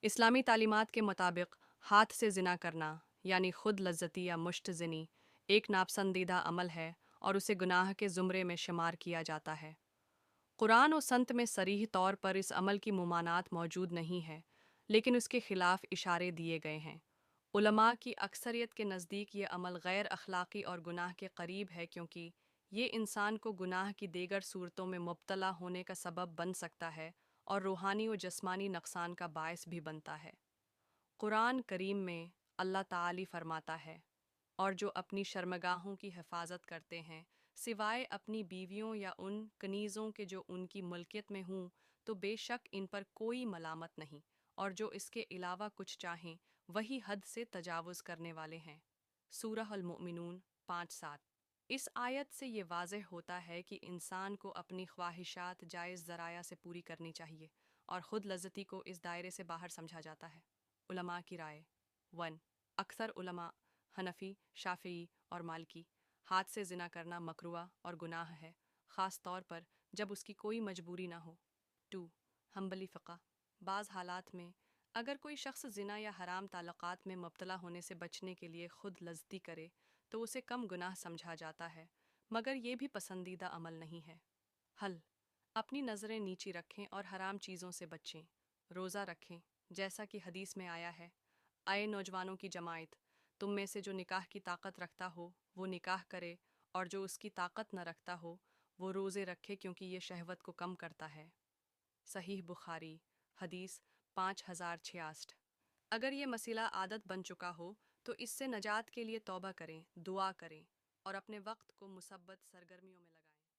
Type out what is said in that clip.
اسلامی تعلیمات کے مطابق ہاتھ سے زنا کرنا یعنی خود لذتی یا مشت زنی ایک ناپسندیدہ عمل ہے اور اسے گناہ کے زمرے میں شمار کیا جاتا ہے۔ قرآن و سنت میں صریح طور پر اس عمل کی ممانعت موجود نہیں ہے، لیکن اس کے خلاف اشارے دیے گئے ہیں۔ علماء کی اکثریت کے نزدیک یہ عمل غیر اخلاقی اور گناہ کے قریب ہے کیونکہ یہ انسان کو گناہ کی دیگر صورتوں میں مبتلا ہونے کا سبب بن سکتا ہے اور روحانی و جسمانی نقصان کا باعث بھی بنتا ہے۔ قرآن کریم میں اللہ تعالی فرماتا ہے، اور جو اپنی شرمگاہوں کی حفاظت کرتے ہیں سوائے اپنی بیویوں یا ان کنیزوں کے جو ان کی ملکیت میں ہوں تو بے شک ان پر کوئی ملامت نہیں، اور جو اس کے علاوہ کچھ چاہیں وہی حد سے تجاوز کرنے والے ہیں۔ سورہ المؤمنون 5:7۔ اس آیت سے یہ واضح ہوتا ہے کہ انسان کو اپنی خواہشات جائز ذرائع سے پوری کرنی چاہیے اور خود لذتی کو اس دائرے سے باہر سمجھا جاتا ہے۔ علماء کی رائے 1۔ اکثر علماء حنفی، شافعی اور مالکی ہاتھ سے زنا کرنا مکروہ اور گناہ ہے، خاص طور پر جب اس کی کوئی مجبوری نہ ہو۔ 2۔ حنبلی فقہ بعض حالات میں اگر کوئی شخص زنا یا حرام تعلقات میں مبتلا ہونے سے بچنے کے لیے خود لذتی کرے تو اسے کم گناہ سمجھا جاتا ہے، مگر یہ بھی پسندیدہ عمل نہیں ہے۔ حل: اپنی نظریں نیچی رکھیں اور حرام چیزوں سے بچیں۔ روزہ رکھیں، جیسا کہ حدیث میں آیا ہے، اے نوجوانوں کی جماعت، تم میں سے جو نکاح کی طاقت رکھتا ہو وہ نکاح کرے، اور جو اس کی طاقت نہ رکھتا ہو وہ روزے رکھے کیونکہ یہ شہوت کو کم کرتا ہے۔ صحیح بخاری حدیث 5066۔ اگر یہ مسئلہ عادت بن چکا ہو تو اس سے نجات کے لیے توبہ کریں، دعا کریں اور اپنے وقت کو مثبت سرگرمیوں میں